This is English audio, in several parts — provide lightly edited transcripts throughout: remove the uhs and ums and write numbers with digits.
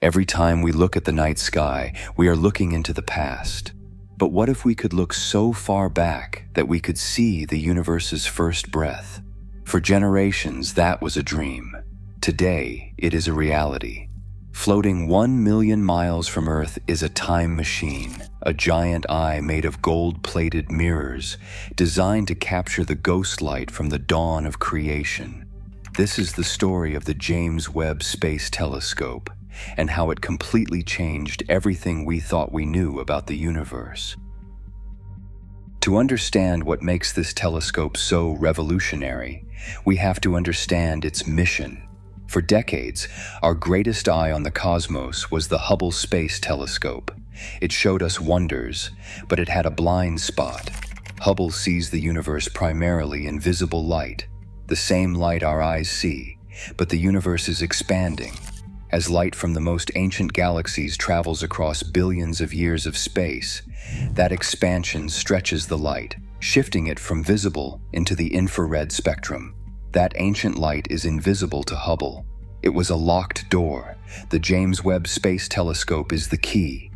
Every time we look at the night sky, we are looking into the past. But what if we could look so far back that we could see the universe's first breath? For generations, that was a dream. Today, it is a reality. Floating 1 million miles from Earth is a time machine, a giant eye made of gold-plated mirrors, designed to capture the ghost light from the dawn of creation. This is the story of the James Webb Space Telescope, and how it completely changed everything we thought we knew about the universe. To understand what makes this telescope so revolutionary, we have to understand its mission. For decades, our greatest eye on the cosmos was the Hubble Space Telescope. It showed us wonders, but it had a blind spot. Hubble sees the universe primarily in visible light, the same light our eyes see, but the universe is expanding. As light from the most ancient galaxies travels across billions of years of space, that expansion stretches the light, shifting it from visible into the infrared spectrum. That ancient light is invisible to Hubble. It was a locked door. The James Webb Space Telescope is the key.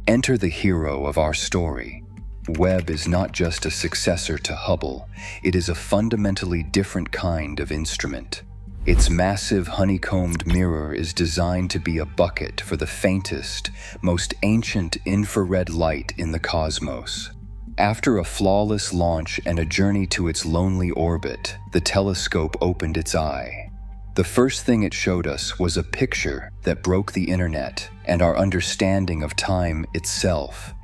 Enter the hero of our story. Webb is not just a successor to Hubble, it is a fundamentally different kind of instrument. Its massive honeycombed mirror is designed to be a bucket for the faintest, most ancient infrared light in the cosmos. After a flawless launch and a journey to its lonely orbit, the telescope opened its eye. The first thing it showed us was a picture that broke the internet and our understanding of time itself.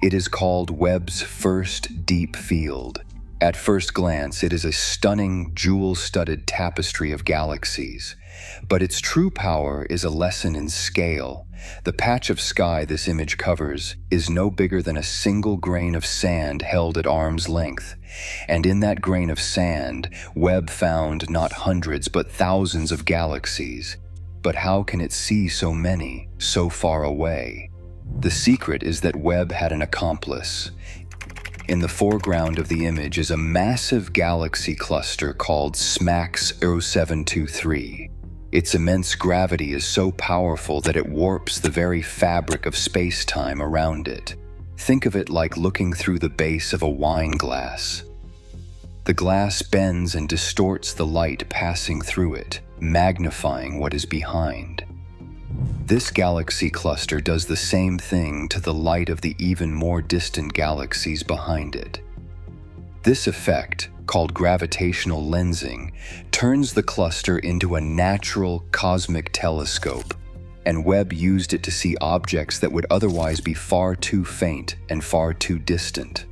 It is called Webb's first deep field. At first glance, it is a stunning, jewel-studded tapestry of galaxies. But its true power is a lesson in scale. The patch of sky this image covers is no bigger than a single grain of sand held at arm's length. And in that grain of sand, Webb found not hundreds but thousands of galaxies. But how can it see so many, so far away? The secret is that Webb had an accomplice. In the foreground of the image is a massive galaxy cluster called SMACS 0723. Its immense gravity is so powerful that it warps the very fabric of space-time around it. Think of it like looking through the base of a wine glass. The glass bends and distorts the light passing through it, magnifying what is behind. This galaxy cluster does the same thing to the light of the even more distant galaxies behind it. This effect, called gravitational lensing, turns the cluster into a natural cosmic telescope, and Webb used it to see objects that would otherwise be far too faint and far too distant.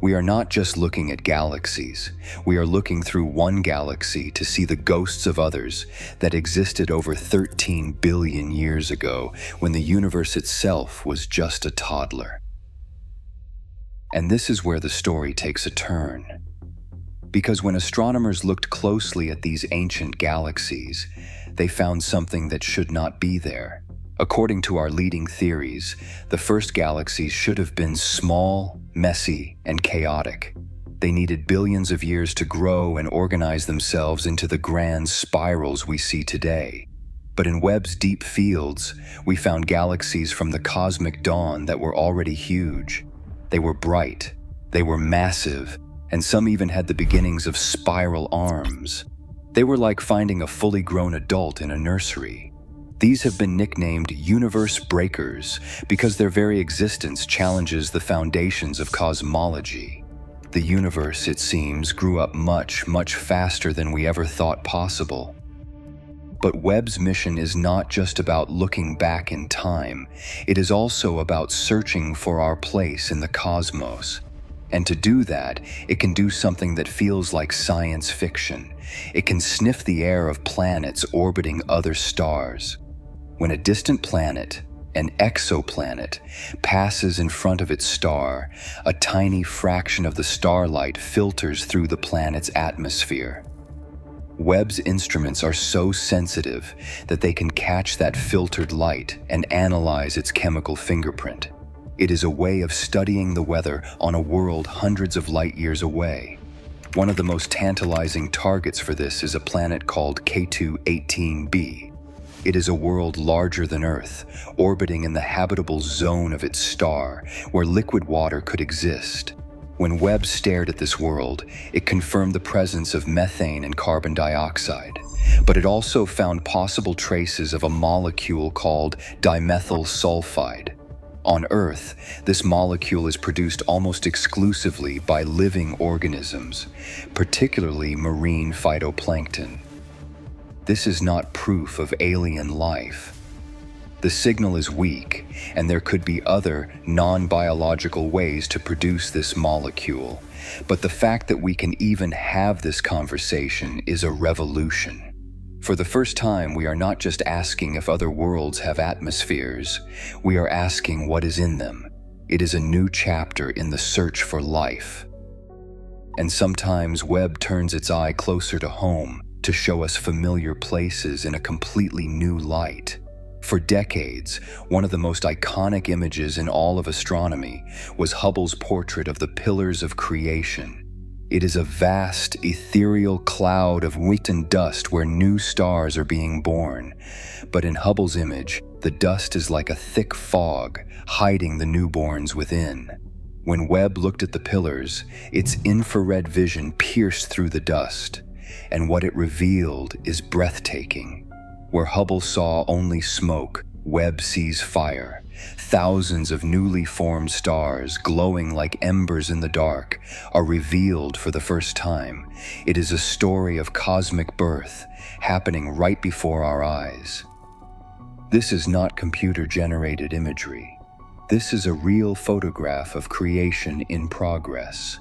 We are not just looking at galaxies. We are looking through one galaxy to see the ghosts of others that existed over 13 billion years ago, when the universe itself was just a toddler. And this is where the story takes a turn. Because when astronomers looked closely at these ancient galaxies, they found something that should not be there. According to our leading theories, the first galaxies should have been small, messy, and chaotic. They needed billions of years to grow and organize themselves into the grand spirals we see today. But in Webb's deep fields, we found galaxies from the cosmic dawn that were already huge. They were bright, they were massive, and some even had the beginnings of spiral arms. They were like finding a fully grown adult in a nursery. These have been nicknamed universe breakers because their very existence challenges the foundations of cosmology. The universe, it seems, grew up much, much faster than we ever thought possible. But Webb's mission is not just about looking back in time. It is also about searching for our place in the cosmos. And to do that, it can do something that feels like science fiction. It can sniff the air of planets orbiting other stars. When a distant planet, an exoplanet, passes in front of its star, a tiny fraction of the starlight filters through the planet's atmosphere. Webb's instruments are so sensitive that they can catch that filtered light and analyze its chemical fingerprint. It is a way of studying the weather on a world hundreds of light years away. One of the most tantalizing targets for this is a planet called K2-18b. It is a world larger than Earth, orbiting in the habitable zone of its star, where liquid water could exist. When Webb stared at this world, it confirmed the presence of methane and carbon dioxide, but it also found possible traces of a molecule called dimethyl sulfide. On Earth, this molecule is produced almost exclusively by living organisms, particularly marine phytoplankton. This is not proof of alien life. The signal is weak, and there could be other non-biological ways to produce this molecule. But the fact that we can even have this conversation is a revolution. For the first time, we are not just asking if other worlds have atmospheres. We are asking what is in them. It is a new chapter in the search for life. And sometimes Webb turns its eye closer to home to show us familiar places in a completely new light. For decades, one of the most iconic images in all of astronomy was Hubble's portrait of the Pillars of Creation. It is a vast, ethereal cloud of wheat and dust where new stars are being born. But in Hubble's image, the dust is like a thick fog, hiding the newborns within. When Webb looked at the pillars, its infrared vision pierced through the dust, and what it revealed is breathtaking. Where Hubble saw only smoke, Webb sees fire. Thousands of newly formed stars, glowing like embers in the dark, are revealed for the first time. It is a story of cosmic birth, happening right before our eyes. This is not computer-generated imagery. This is a real photograph of creation in progress.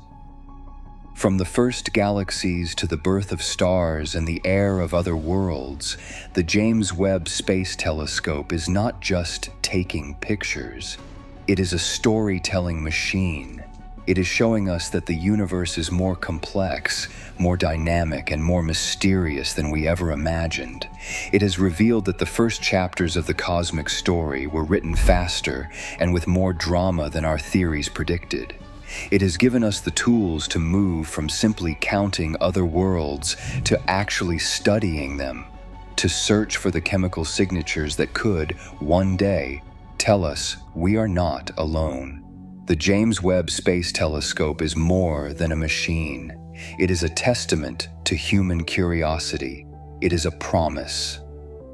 From the first galaxies to the birth of stars and the air of other worlds, the James Webb Space Telescope is not just taking pictures. It is a storytelling machine. It is showing us that the universe is more complex, more dynamic, and more mysterious than we ever imagined. It has revealed that the first chapters of the cosmic story were written faster and with more drama than our theories predicted. It has given us the tools to move from simply counting other worlds to actually studying them, to search for the chemical signatures that could, one day, tell us we are not alone. The James Webb Space Telescope is more than a machine. It is a testament to human curiosity. It is a promise.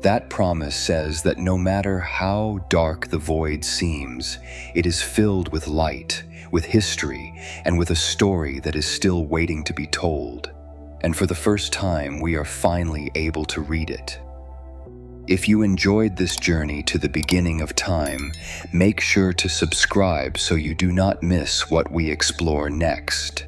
That promise says that no matter how dark the void seems, it is filled with light, with history, and with a story that is still waiting to be told. And for the first time, we are finally able to read it. If you enjoyed this journey to the beginning of time, make sure to subscribe so you do not miss what we explore next.